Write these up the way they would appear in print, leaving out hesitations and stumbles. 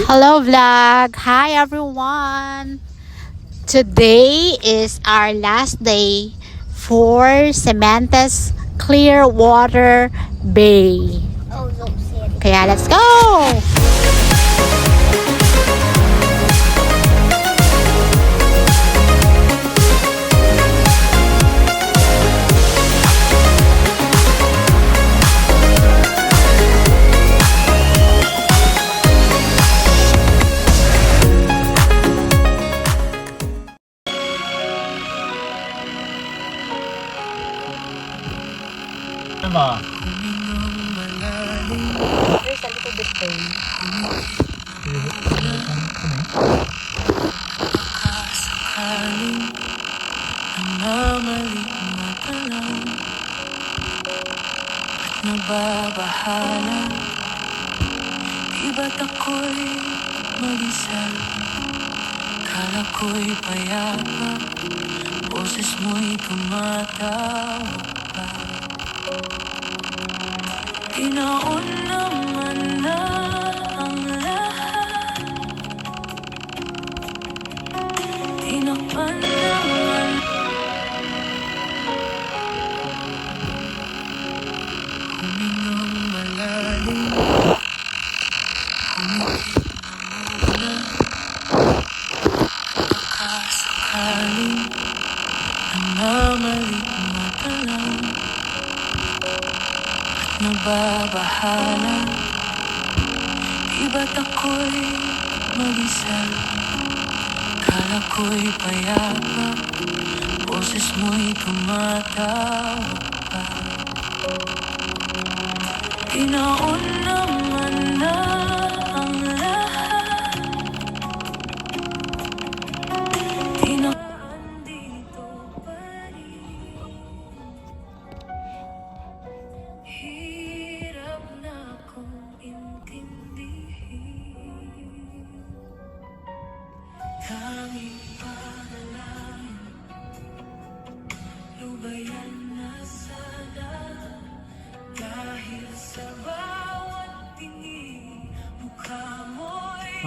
Hello vlog! Hi everyone! Today is our last day for Cementes Clearwater Bay. Kaya let's go! Ba? There's a little bit pain. Sakaling namamaling mata lang at nababahala. Di ba't ako'y mag-isa? Kala ko'y payapa, boses mo'y tumatawag pa. Tinaon naman na ang lahat, tinakpan naman. Humingang malalim, humigit na muna. Baka sakaling namamaling mata lang at nababahala. Di ba't ako'y mag-isa? Kala ko'y payapa, boses mo'y tumatawag pa. Tinaon naman na ang lahat, tinakpan dito pa rin. Hirap na kong intindihin, tanging panalangin, lubayan na sana. Dahil sa bawat tingin, mukha mo'y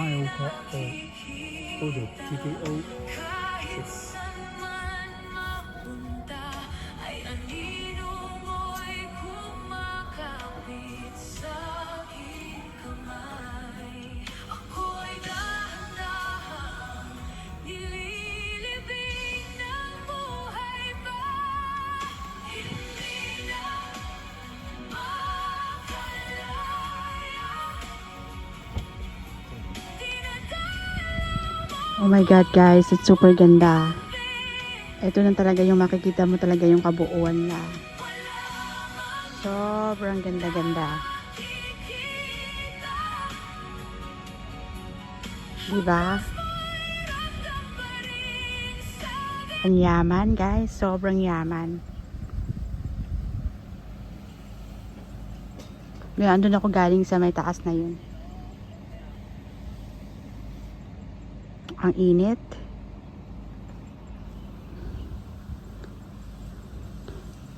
kahit saan man mapunta, ay anino mo'y kumakapit sa aking kamay. Ako'y dahan-dahang nililibing ng buhay pa. Hindi na Oh my God guys, it's super ganda. Ito na talaga yung makikita mo talaga yung kabuuan na. Sobrang ganda-ganda. Diba? Ang yaman guys, sobrang yaman. Ngayon, andun ako galing sa may taas na yun. Ang init.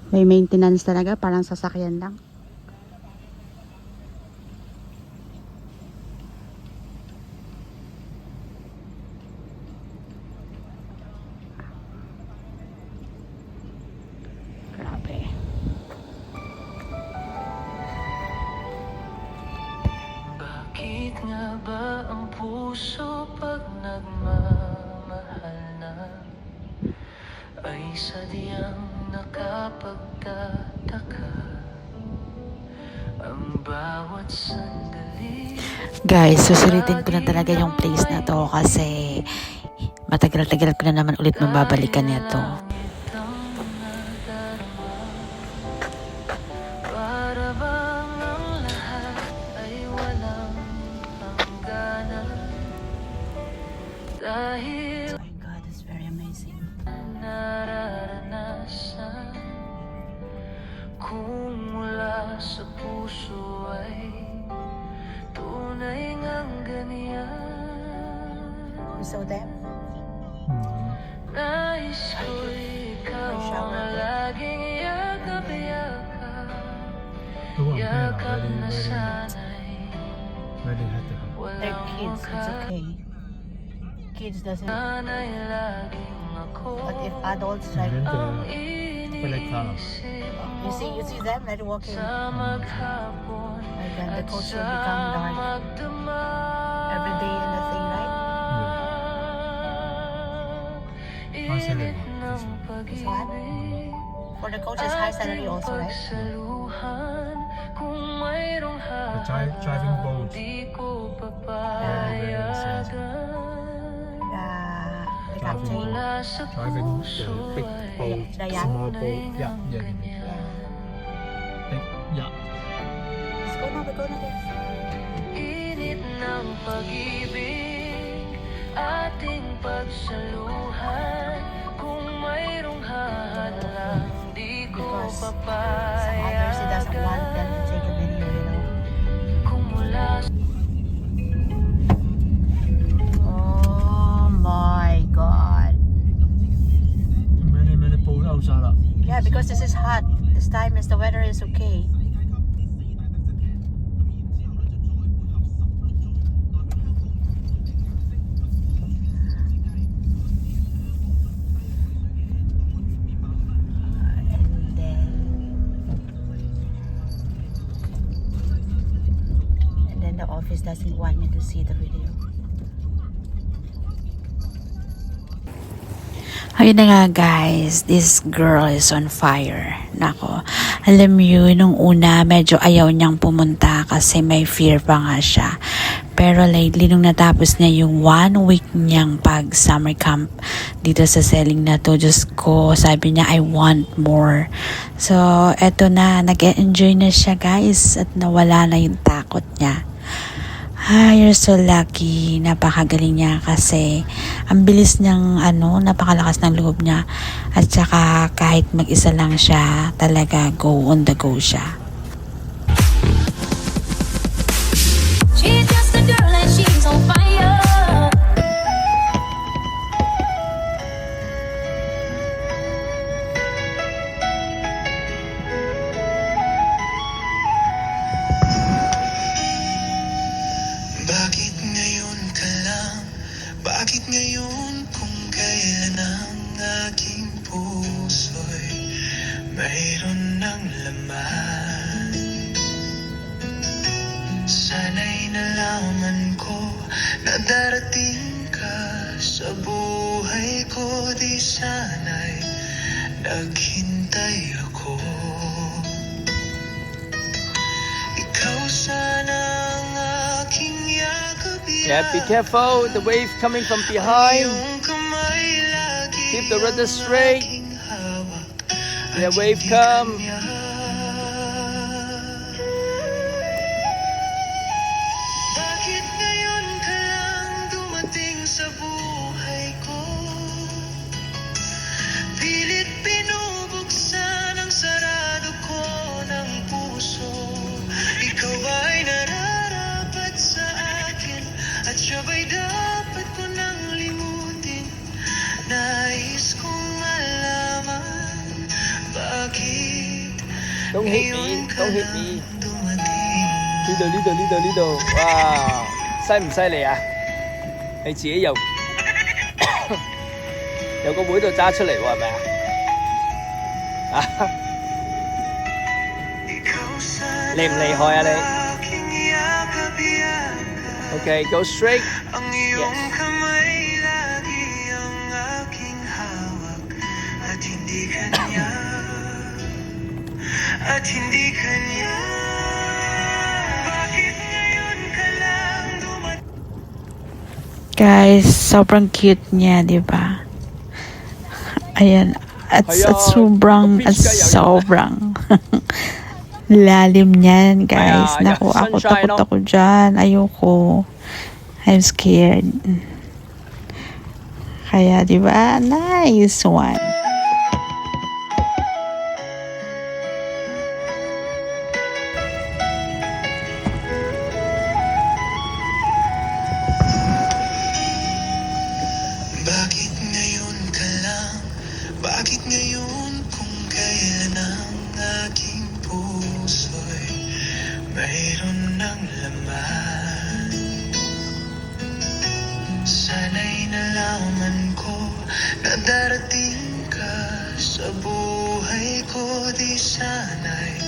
May maintenance talaga, parang sasakyan lang. Grabe. Bakit nga ba ang puso pag nagmamahal na ay sadyang nakapagtataka? Ang bawat sandali. Guys, susulitin ko na talaga yung place na to kasi matagal-tagal ko na naman ulit mababalikan nito. Para bang ang lahat ay walang hangganan? Dahil Oh my God, it's very amazing. nararanasan, kung mula sa puso ay tunay ngang ganyan. You saw them? Nais ko'y ikaw ang laging yakap-yakap, yakap na sana'y Where they had to go. They're kids, it's okay. Kids doesn't. But if adults like, Then the black color. you see them, they're walking. And then the coach will become dark every day in the thing, right? High salary. This one. For the coach is high salary also, right? The driving boat. Very, very expensive. The captain. Driving the big boat, The yacht. small boat. Yeah. Yeah. Big yacht. Let's go now, we go now. Init ng pag-ibig, ating pagsaluhan. Kung mayroong hahalang, di ko Because some others, he doesn't want them to take a video, you know. Kung mula Oh my God. Many boat outside. Yeah, because this is hot. This time is the weather is okay. And then the office doesn't want me to see the video. Ayun na nga guys, this girl is on fire. Nako, alam mo nung una medyo ayaw niyang pumunta kasi may fear pa nga siya. Pero lately nung natapos niya yung 1 week niyang pag summer camp dito sa selling na to, Diyos ko, sabi niya I want more. So eto na, nag-enjoy na siya guys at nawala na yung takot niya. Ah, you're so lucky. Napakagaling niya kasi ang bilis niyang napakalakas ng loob niya. At saka kahit mag-isa lang siya, talaga go on the go siya. She's just a girl and she's on fire. Bakit ngayon ka lang? Bakit ngayon kung kailan ang aking puso'y mayroon ng laman? Sana'y nalaman ko na darating ka sa buhay ko. Di sana'y naghintay ako. Ikaw sana ang aking yakap. Yeah, be careful. The wave coming from behind. Iyong kamay lagi Keep the rudder ang straight. aking hawak. Yeah, At wave hindi come. kanya. Bakit ngayon ka lang dumating sa buhay ko? Pilit binubuksan ang sarado ko ng puso. Ikaw ba'y nararapat sa akin? At siya ba'y dapat ko nang limutin? Nais kong malaman bakit Don't hit me. ngayon ka Don't hit lang me. dumating. 呢度呢度呢度呢度，哇，犀唔犀利啊？你自己又有個妹度揸出嚟喎，係咪啊？啊， 厲唔厲害啊你？Okay, go straight. Ang iyong Yes. kamay lagi ang aking hawak. At hindi kanya. At hindi kanya. Bakit ngayon ka lang dumating? Guys, sobrang cute niya, di ba? Ayan, at Ayan, sobrang lalim niyan, guys. Ayan, Naku, ako sunshine, takot ako dyan. Ayoko. I'm scared. Kaya, di ba? Nice one. Bakit ngayon ka lang? Bakit ngayon kung kailan ang aking puso'y mayroon ng laman? nalaman ko na darating ka sa buhay ko, di sana'y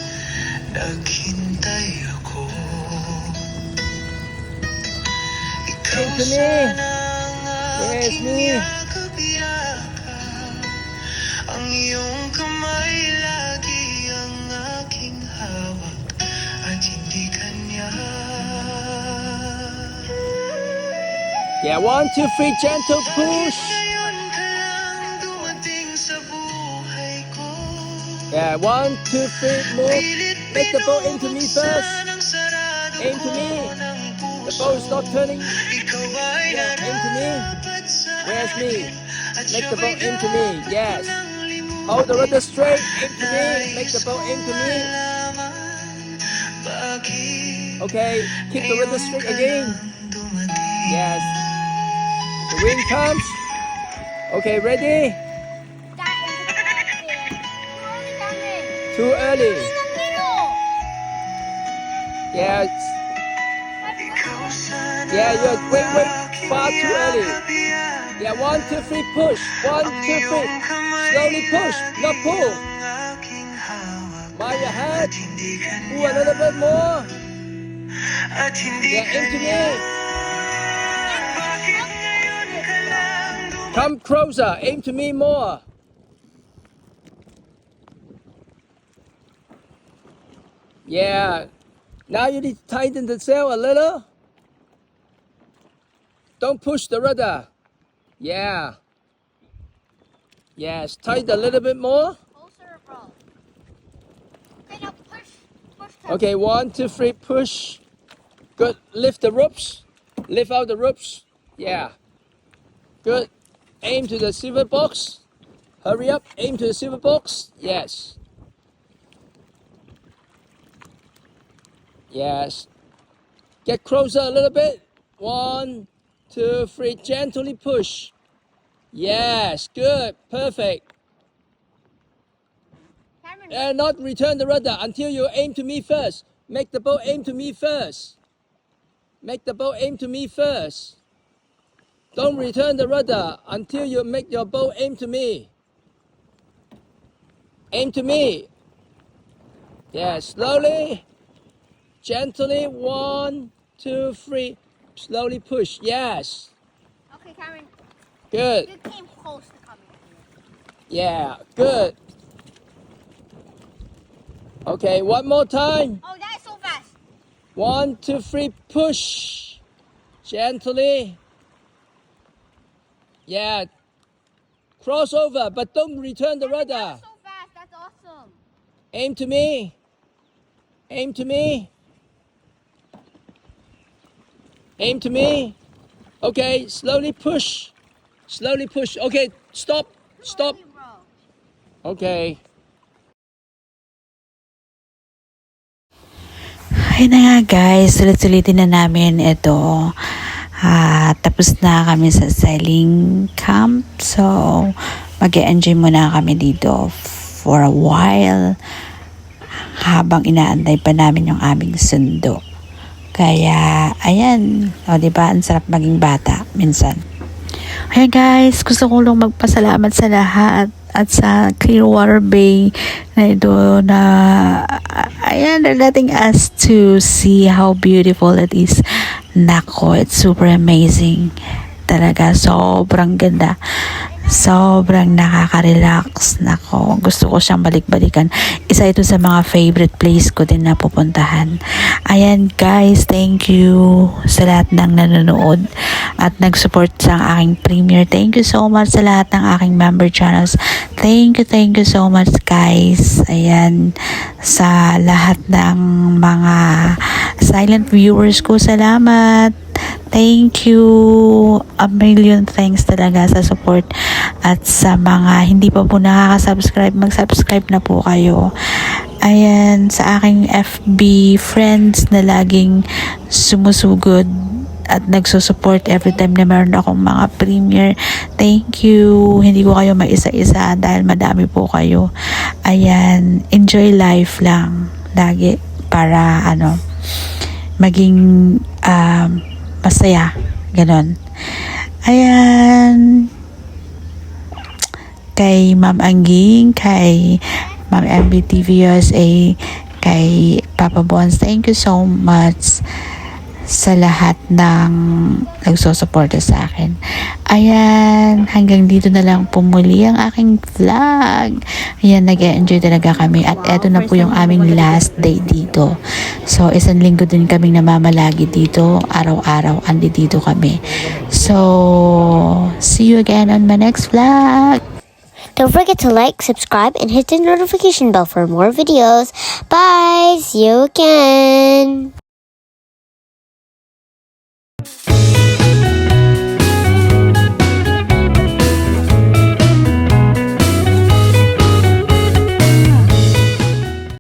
naghintay ako. Ikaw Into me. sana ang Yes, aking me. yakap-yakap, ang iyong kamay lagi ang aking hawak at hindi kanya. Yeah, 1, 2, 3, gentle push. Ngayon ka lang dumating sa buhay ko. Yeah, 1, 2, 3, move. Make the boat into me first. Aim to me. The boat's not turning. Yeah, aim to me. Where's me? Make the boat into me. Yes. Hold the rudder straight. Aim to me. Make the boat into me. Okay, keep the rudder straight again. Yes. The wind comes. Okay, ready? Too early. Yeah, yeah, you're wait, far too early. Yeah, 1, 2, 3, push. 1, 2, 3. Slowly push, not pull. Mind your head. Ooh, a little bit more. Yeah, into me. Come closer. Aim to me more. Yeah. Now you need to tighten the sail a little. Don't push the rudder. Yeah. Yes, tighten a little bit more. Closer, bro. Okay, now push. Okay, 1, 2, 3, push. Good. Lift the ropes. Lift out the ropes. Yeah. Good. Aim to the silver box. Hurry up. Aim to the silver box. Yes. Yes. Get closer a little bit. 1, 2, 3. Gently push. Yes. Good. Perfect. Cameron, And not return the rudder until you aim to me first. Make the boat aim to me first. Make the boat aim to me first. Don't return the rudder until you make your boat aim to me. Aim to me. Yeah, slowly. Gently. 1, 2, 3. Slowly push. Yes. okay, Cameron, Good. you came close to coming. Yeah, good. Okay, one more time. Oh, that is so fast. 1, 2, 3, push. Gently. Yeah. Cross over, but don't return the Cameron, rudder. that is so fast. That's awesome. Aim to me. Aim to me. Aim to me. Okay, slowly push. Slowly push. Okay, stop. Stop. Slowly, bro. Okay. Ayun na nga guys, sulit-sulitin na namin ito. Tapos na kami sa sailing camp. So, mag-e-enjoy muna kami dito for a while habang inaantay pa namin yung aming sundo. Kaya, ayan. O, diba? Ang sarap maging bata minsan. Ayan guys, gusto ko lang magpasalamat sa lahat at sa Clearwater Bay na ito na ayan, they're letting us to see how beautiful it is. Nako, it's super amazing. Talaga, sobrang ganda. Sobrang nakaka-relax. Nako, gusto ko siyang balik-balikan. Isa ito sa mga favorite place ko din na pupuntahan. Ayan guys, thank you sa lahat ng nanonood at nag-support sa aking premiere. Thank you so much sa lahat ng aking member channels. Thank you so much guys. Ayan, sa lahat ng mga silent viewers ko, salamat. Thank you. A million thanks talaga sa support. At sa mga hindi pa po nakaka-subscribe, mag-subscribe na po kayo. Ayan, sa aking FB friends na laging sumusugod at nagsusupport every time na meron akong mga premiere. Thank you. Hindi ko kayo maisa-isa dahil madami po kayo. Ayan, enjoy life lang lagi para maging masaya, ganon. Ayan. Kay Ma'am Angging, kay Ma'am MBTV USA, kay Papa Bons, thank you so much sa lahat ng nagsusuporta sa akin. Ayan, hanggang dito na lang pumuli ang aking vlog. Ayan, nag-enjoy talaga kami. At eto na po yung aming last day dito. So, isang linggo din kaming namamalagi dito. Araw-araw, andi dito kami. So, see you again on my next vlog. Don't forget to like, subscribe, and hit the notification bell for more videos. Bye! See you again!